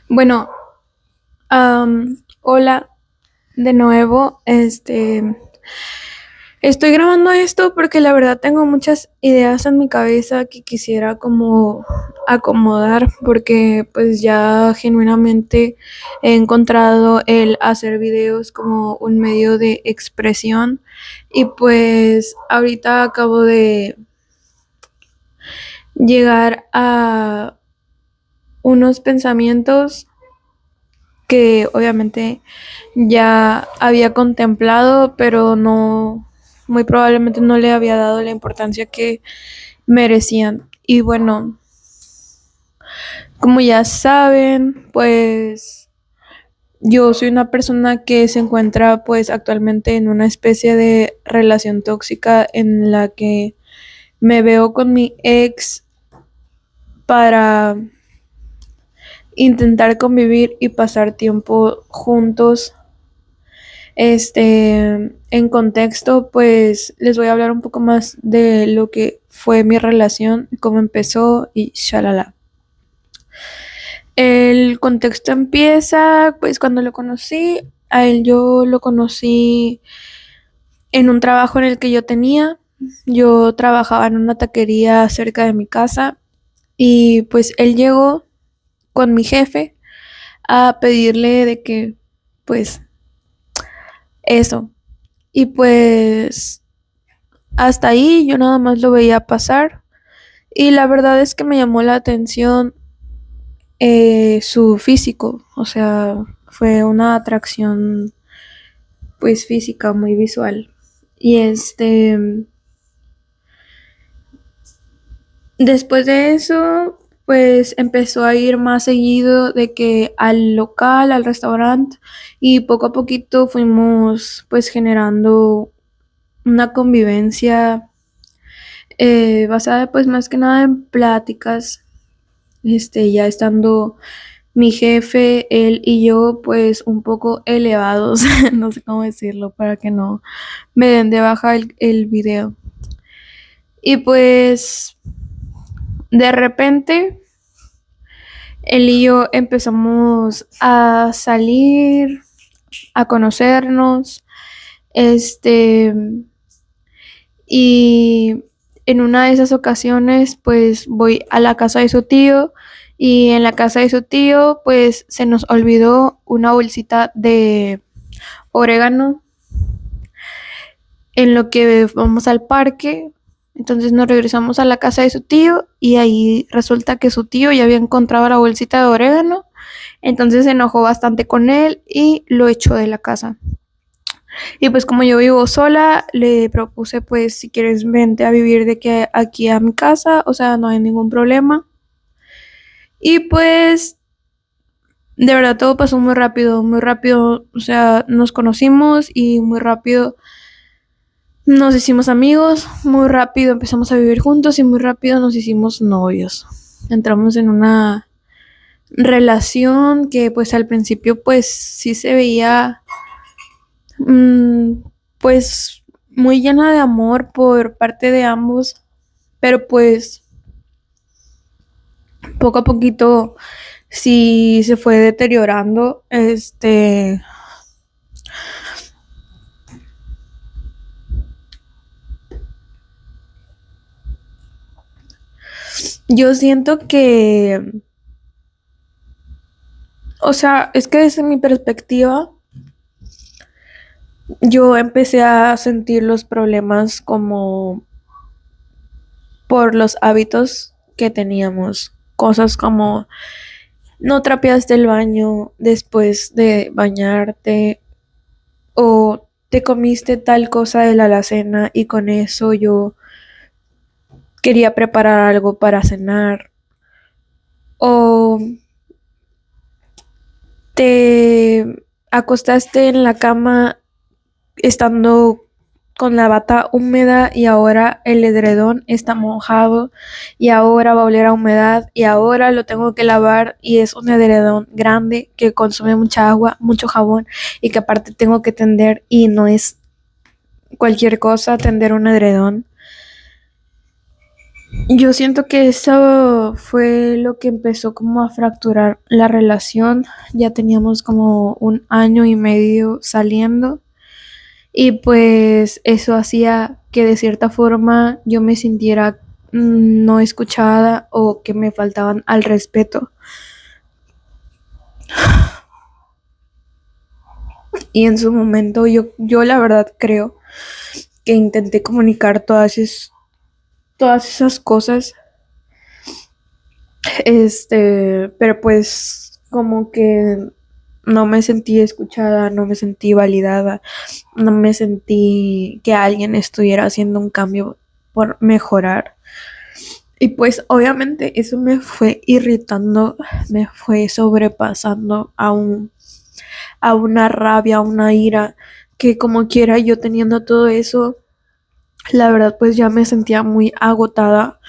Bueno, hola de nuevo. Estoy grabando esto porque la verdad tengo muchas ideas en mi cabeza que quisiera como acomodar porque pues ya genuinamente he encontrado el hacer videos como un medio de expresión y pues ahorita acabo de llegar a unos pensamientos que obviamente ya había contemplado, pero no, muy probablemente no le había dado la importancia que merecían. Y bueno, como ya saben, pues yo soy una persona que se encuentra pues actualmente en una especie de relación tóxica en la que me veo con mi ex para intentar convivir y pasar tiempo juntos. En contexto, pues les voy a hablar un poco más de lo que fue mi relación, cómo empezó y shalala. El contexto empieza, pues cuando lo conocí, a él yo lo conocí en un trabajo en el que yo tenía. Yo trabajaba en una taquería cerca de mi casa y pues él llegó con mi jefe a pedirle de que, pues, eso. Y pues hasta ahí yo nada más lo veía pasar y la verdad es que me llamó la atención su físico, o sea, fue una atracción pues física muy visual. Y después de eso, pues empezó a ir más seguido de que al local, al restaurante y poco a poquito fuimos pues generando una convivencia basada pues más que nada en pláticas, ya estando mi jefe, él y yo pues un poco elevados, no sé cómo decirlo para que no me den de baja el video. Y pues de repente él y yo empezamos a salir, a conocernos, este, y en una de esas ocasiones, pues voy a la casa de su tío y en la casa de su tío, pues se nos olvidó una bolsita de orégano en lo que vamos al parque. Entonces nos regresamos a la casa de su tío y ahí resulta que su tío ya había encontrado la bolsita de orégano. Entonces se enojó bastante con él y lo echó de la casa. Y pues como yo vivo sola, le propuse pues si quieres vente a vivir de que aquí a mi casa, o sea, no hay ningún problema. Y pues de verdad todo pasó muy rápido, o sea, nos conocimos y muy rápido nos hicimos amigos, muy rápido empezamos a vivir juntos y muy rápido nos hicimos novios. Entramos en una relación que pues al principio pues sí se veía mm, pues muy llena de amor por parte de ambos, pero pues poco a poquito sí se fue deteriorando. Yo siento que, o sea, es que desde mi perspectiva, yo empecé a sentir los problemas como por los hábitos que teníamos. Cosas como no trapeaste el baño después de bañarte o te comiste tal cosa de la alacena y con eso yo quería preparar algo para cenar o te acostaste en la cama estando con la bata húmeda y ahora el edredón está mojado y ahora va a oler a humedad y ahora lo tengo que lavar y es un edredón grande que consume mucha agua, mucho jabón y que aparte tengo que tender y no es cualquier cosa tender un edredón. Yo siento que eso fue lo que empezó como a fracturar la relación. Ya teníamos como 1 año y medio saliendo y pues eso hacía que de cierta forma yo me sintiera no escuchada o que me faltaban al respeto. Y en su momento yo la verdad creo que intenté comunicar todas esas cosas, pero pues como que no me sentí escuchada, no me sentí validada, no me sentí que alguien estuviera haciendo un cambio por mejorar. Y pues obviamente eso me fue irritando, me fue sobrepasando a una rabia, a una ira, que como quiera yo teniendo todo eso, la verdad pues ya me sentía muy agotada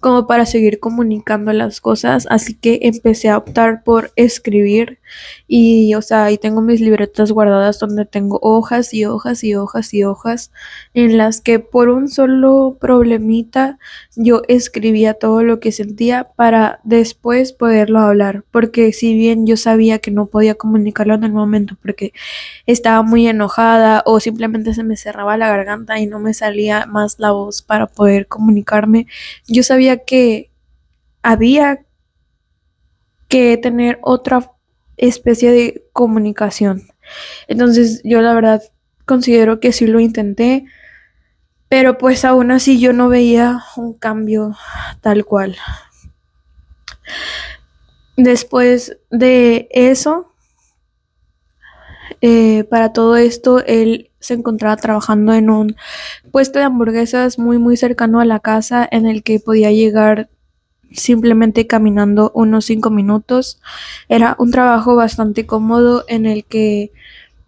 como para seguir comunicando las cosas, así que empecé a optar por escribir y o sea, ahí tengo mis libretas guardadas donde tengo hojas y hojas y hojas y hojas en las que por un solo problemita yo escribía todo lo que sentía para después poderlo hablar, porque si bien yo sabía que no podía comunicarlo en el momento porque estaba muy enojada o simplemente se me cerraba la garganta y no me salía más la voz para poder comunicarme, yo sabía que había que tener otra especie de comunicación. Entonces yo la verdad considero que sí lo intenté, pero pues aún así yo no veía un cambio tal cual. Después de eso, para todo esto, él se encontraba trabajando en un puesto de hamburguesas muy muy cercano a la casa en el que podía llegar simplemente caminando unos 5 minutos. Era un trabajo bastante cómodo en el que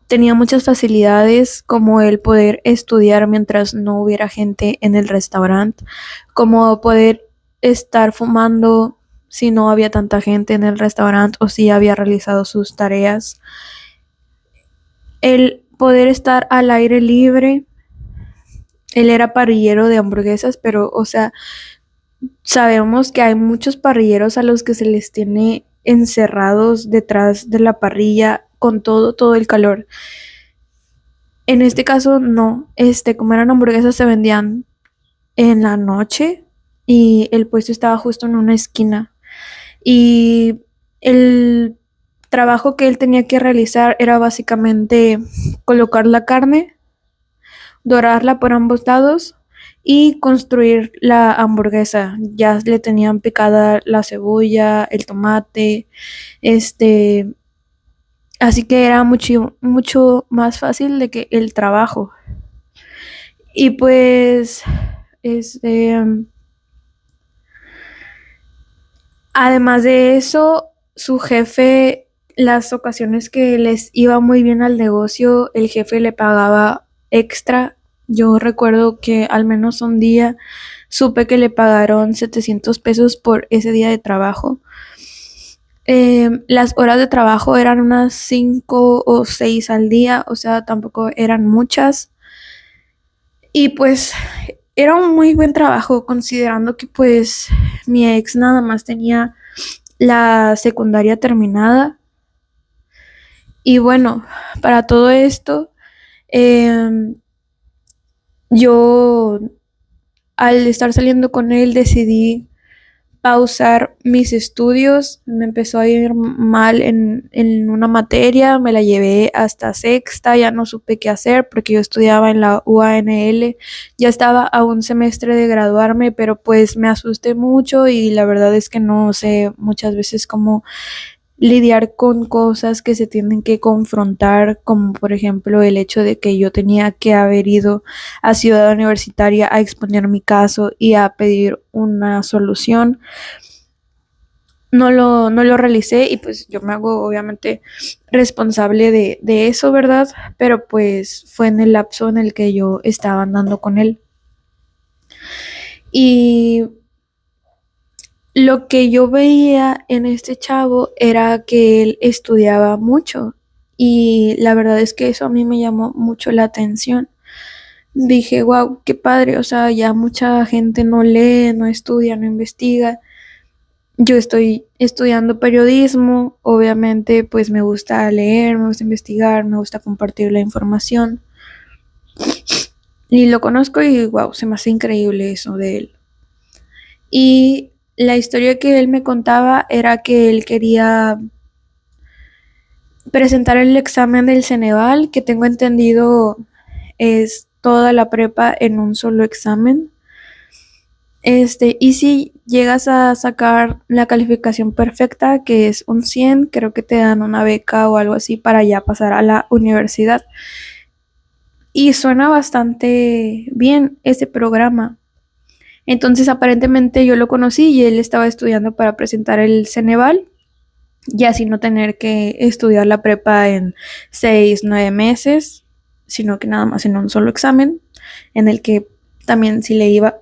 tenía muchas facilidades como el poder estudiar mientras no hubiera gente en el restaurante, como poder estar fumando si no había tanta gente en el restaurante o si había realizado sus tareas, el poder estar al aire libre. Él era parrillero de hamburguesas, pero, o sea, sabemos que hay muchos parrilleros a los que se les tiene encerrados detrás de la parrilla con todo el calor. En este caso, no. Como eran hamburguesas, se vendían en la noche y el puesto estaba justo en una esquina. Y el trabajo que él tenía que realizar era básicamente colocar la carne, dorarla por ambos lados y construir la hamburguesa. Ya le tenían picada la cebolla, el tomate, este, así que era mucho más fácil de que el trabajo. Y pues, este, además de eso, su jefe, las ocasiones que les iba muy bien al negocio, el jefe le pagaba extra. Yo recuerdo que al menos un día supe que le pagaron 700 pesos por ese día de trabajo. Las horas de trabajo eran unas 5 o 6 al día, o sea, tampoco eran muchas. Y pues era un muy buen trabajo considerando que pues mi ex nada más tenía la secundaria terminada. Y bueno, para todo esto, em, yo al estar saliendo con él decidí pausar mis estudios. Me empezó a ir mal en una materia, me la llevé hasta sexta, ya no supe qué hacer porque yo estudiaba en la UANL, ya estaba a un semestre de graduarme, pero pues me asusté mucho y la verdad es que no sé muchas veces cómo lidiar con cosas que se tienen que confrontar, como por ejemplo el hecho de que yo tenía que haber ido a Ciudad Universitaria a exponer mi caso y a pedir una solución. No lo realicé y pues yo me hago obviamente responsable de eso, ¿verdad? Pero pues fue en el lapso en el que yo estaba andando con él. Y lo que yo veía en este chavo era que él estudiaba mucho y la verdad es que eso a mí me llamó mucho la atención. dije, wow, qué padre, o sea, ya mucha gente no lee, no estudia, no investiga. Yo estoy estudiando periodismo, obviamente pues me gusta leer, me gusta investigar, me gusta compartir la información y lo conozco y wow, se me hace increíble eso de él. Y la historia que él me contaba era que él quería presentar el examen del Ceneval, que tengo entendido es toda la prepa en un solo examen. Y si llegas a sacar la calificación perfecta, que es un 100, creo que te dan una beca o algo así para ya pasar a la universidad. Y suena bastante bien ese programa. Entonces, aparentemente yo lo conocí y él estaba estudiando para presentar el Ceneval y así no tener que estudiar la prepa en 6, 9 meses, sino que nada más en un solo examen, en el que también si le iba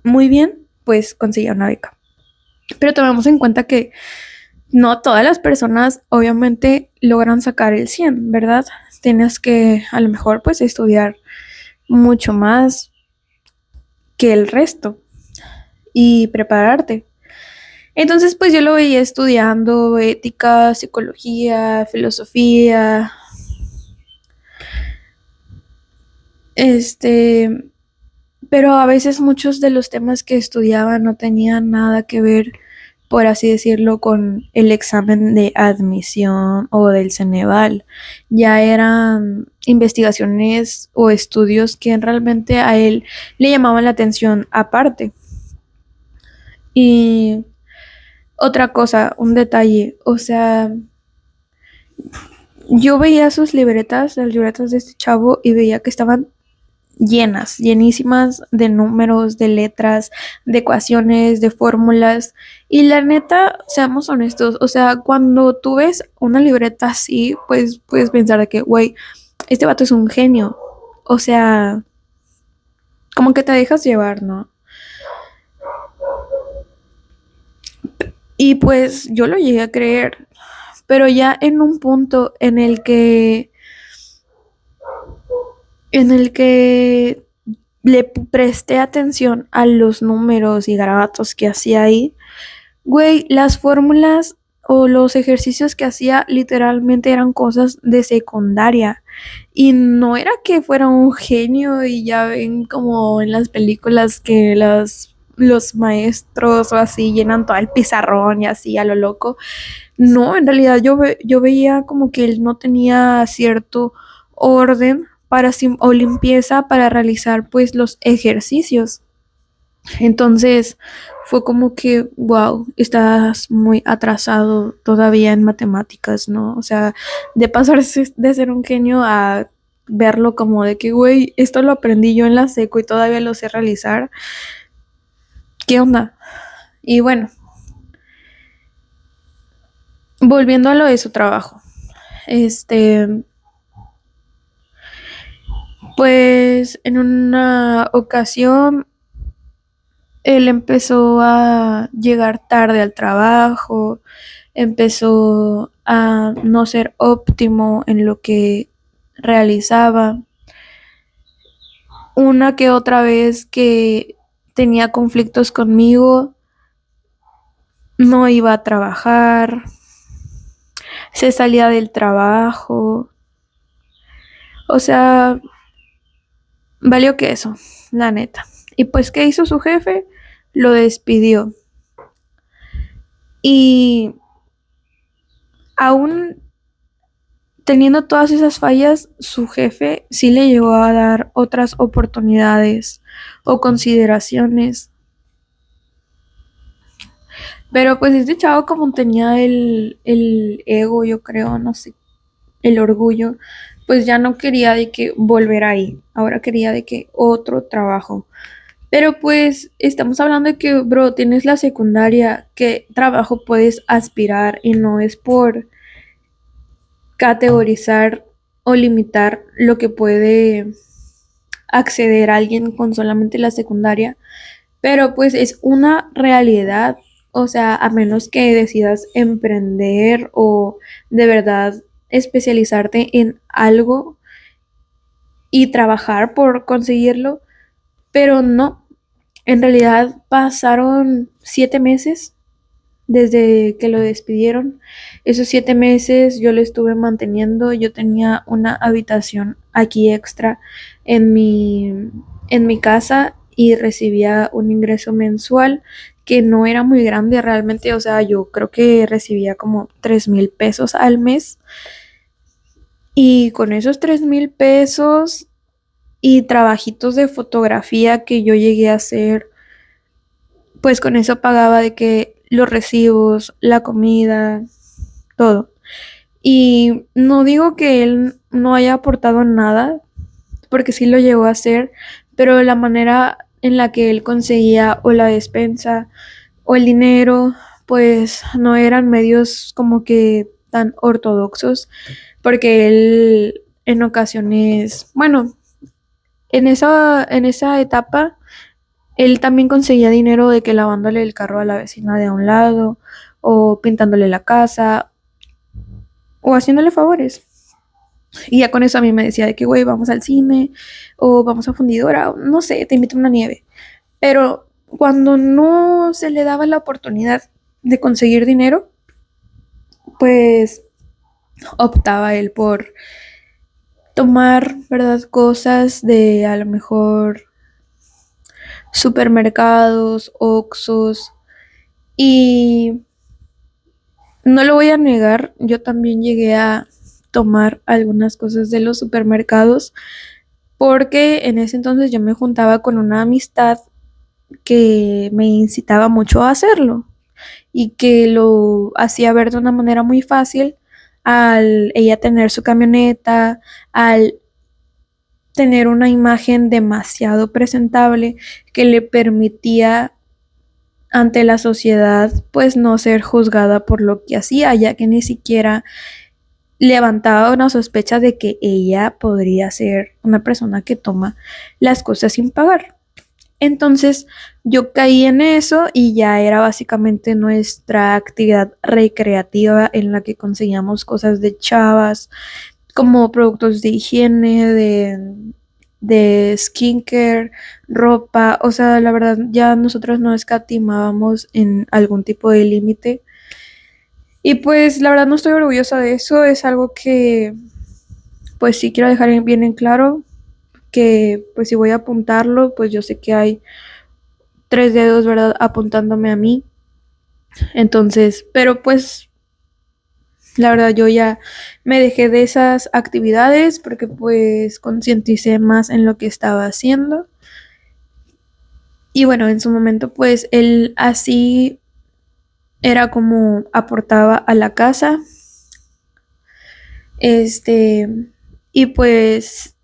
muy bien, pues conseguía una beca. Pero tomemos en cuenta que no todas las personas obviamente logran sacar el 100, ¿verdad? Tienes que a lo mejor pues estudiar mucho más que el resto y prepararte. Entonces, pues yo lo veía estudiando ética, psicología, filosofía, este, pero a veces muchos de los temas que estudiaba no tenían nada que ver, por así decirlo, con el examen de admisión o del Ceneval. Ya eran investigaciones o estudios que realmente a él le llamaban la atención aparte. Y otra cosa, un detalle, o sea, yo veía sus libretas, las libretas de este chavo, y veía que estaban llenas, llenísimas de números, de letras, de ecuaciones, de fórmulas. Y la neta, seamos honestos, o sea, cuando tú ves una libreta así, pues puedes pensar de que, güey, este vato es un genio. O sea, como que te dejas llevar, ¿no? Y pues yo lo llegué a creer, pero ya en un punto en el que le presté atención a los números y garabatos que hacía ahí, güey, las fórmulas o los ejercicios que hacía literalmente eran cosas de secundaria. Y no era que fuera un genio y ya ven como en las películas que los maestros o así llenan todo el pizarrón y así a lo loco. No, en realidad yo veía como que él no tenía cierto orden o limpieza para realizar pues los ejercicios. Entonces fue como que, wow, estás muy atrasado todavía en matemáticas, ¿no? O sea, de pasarse de ser un genio a verlo como de que, güey, esto lo aprendí yo en la seco y todavía lo sé realizar. ¿Qué onda? Y bueno, volviendo a lo de su trabajo. Este, pues en una ocasión él empezó a llegar tarde al trabajo, empezó a no ser óptimo en lo que realizaba. Una que otra vez que tenía conflictos conmigo, no iba a trabajar, se salía del trabajo. O sea, valió que eso, la neta. Y pues, ¿qué hizo su jefe? Lo despidió. Y aún teniendo todas esas fallas, su jefe sí le llegó a dar otras oportunidades o consideraciones. Pero pues este chavo como tenía el ego, yo creo, no sé, el orgullo, pues ya no quería de que volver ahí. Ahora quería de que otro trabajo. Pero pues estamos hablando de que, bro, tienes la secundaria, ¿qué trabajo puedes aspirar? Y no es por categorizar o limitar lo que puede acceder a alguien con solamente la secundaria, pero pues es una realidad, o sea, a menos que decidas emprender o de verdad especializarte en algo, y trabajar por conseguirlo, pero no, en realidad pasaron 7 meses desde que lo despidieron. Esos 7 meses yo lo estuve manteniendo. Yo tenía una habitación aquí extra en mi casa y recibía un ingreso mensual que no era muy grande realmente. O sea, yo creo que recibía como 3,000 pesos al mes. Y con esos 3,000 pesos y trabajitos de fotografía que yo llegué a hacer, pues con eso pagaba de que los recibos, la comida, todo. Y no digo que él no haya aportado nada, porque sí lo llegó a hacer, pero la manera en la que él conseguía o la despensa o el dinero, pues no eran medios como que tan ortodoxos, porque él en ocasiones, bueno, en esa etapa él también conseguía dinero de que lavándole el carro a la vecina de a un lado, o pintándole la casa, o haciéndole favores. Y ya con eso a mí me decía de que, güey, vamos al cine, o vamos a fundidora, o no sé, te invito a una nieve. Pero cuando no se le daba la oportunidad de conseguir dinero, pues optaba él por tomar, ¿verdad? Cosas de a lo mejor supermercados, Oxxos, y no lo voy a negar, yo también llegué a tomar algunas cosas de los supermercados porque en ese entonces yo me juntaba con una amistad que me incitaba mucho a hacerlo y que lo hacía ver de una manera muy fácil al ella tener su camioneta, al tener una imagen demasiado presentable que le permitía ante la sociedad pues no ser juzgada por lo que hacía, ya que ni siquiera levantaba una sospecha de que ella podría ser una persona que toma las cosas sin pagar. Entonces yo caí en eso y ya era básicamente nuestra actividad recreativa en la que conseguíamos cosas de chavas, como productos de higiene, de skincare, ropa. O sea, la verdad ya nosotros no escatimábamos en algún tipo de límite. Y pues la verdad no estoy orgullosa de eso, es algo que pues sí quiero dejar bien en claro, que pues si voy a apuntarlo, pues yo sé que hay tres dedos, ¿verdad? Apuntándome a mí. Entonces, pero pues la verdad yo ya me dejé de esas actividades porque pues concienticé más en lo que estaba haciendo. Y bueno, en su momento pues él así era como aportaba a la casa. Este, y pues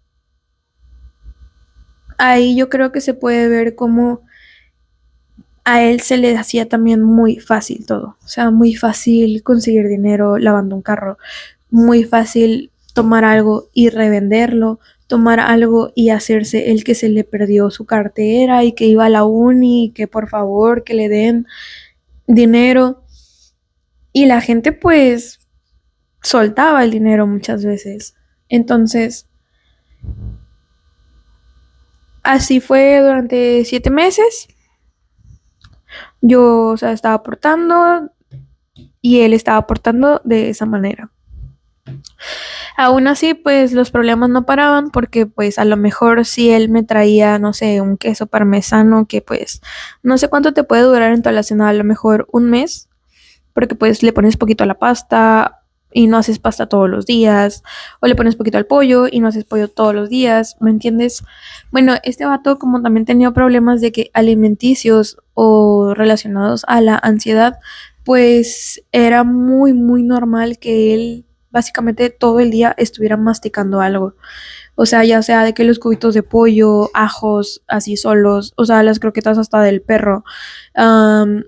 ahí yo creo que se puede ver cómo a él se le hacía también muy fácil todo. O sea, muy fácil conseguir dinero lavando un carro, muy fácil tomar algo y revenderlo, tomar algo y hacerse el que se le perdió su cartera y que iba a la uni y que por favor que le den dinero. Y la gente pues soltaba el dinero muchas veces. Entonces, así fue durante 7 meses. Yo, o sea, estaba aportando y él estaba aportando de esa manera. Aún así, pues los problemas no paraban porque pues a lo mejor si él me traía, no sé, un queso parmesano que pues no sé cuánto te puede durar en toda la cena, a lo mejor un mes, porque pues le pones poquito a la pasta y no haces pasta todos los días, o le pones poquito al pollo y no haces pollo todos los días, ¿me entiendes? Bueno, este vato como también tenía problemas de que alimenticios o relacionados a la ansiedad, pues era muy, muy normal que él básicamente todo el día estuviera masticando algo. O sea, ya sea de que los cubitos de pollo, ajos, así solos, o sea, las croquetas hasta del perro, am,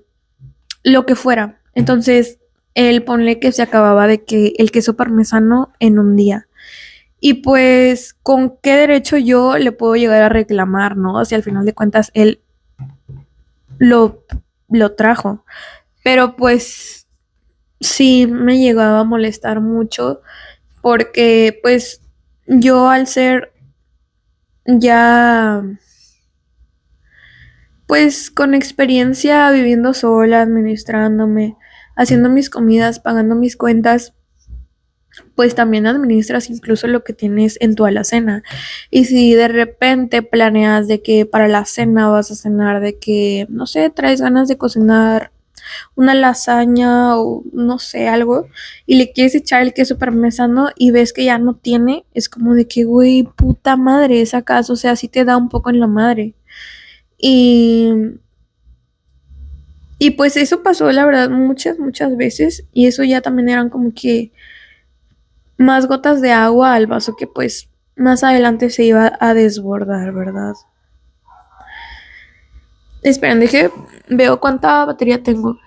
lo que fuera. Entonces, él ponle que se acababa de que el queso parmesano en un día. Y pues, ¿con qué derecho yo le puedo llegar a reclamar, no? Si al final de cuentas él lo, lo trajo. Pero pues, sí me llegaba a molestar mucho porque, pues, yo al ser ya pues con experiencia viviendo sola, administrándome, haciendo mis comidas, pagando mis cuentas, pues también administras incluso lo que tienes en tu alacena. Y si de repente planeas de que para la cena vas a cenar, de que, no sé, traes ganas de cocinar una lasaña o no sé, algo, y le quieres echar el queso parmesano y ves que ya no tiene, es como de que, güey, puta madre, es acaso, o sea, sí te da un poco en la madre. Y, y pues eso pasó, la verdad, muchas, muchas veces, y eso ya también eran como que más gotas de agua al vaso que pues más adelante se iba a desbordar, ¿verdad? Esperen, deje, veo cuánta batería tengo.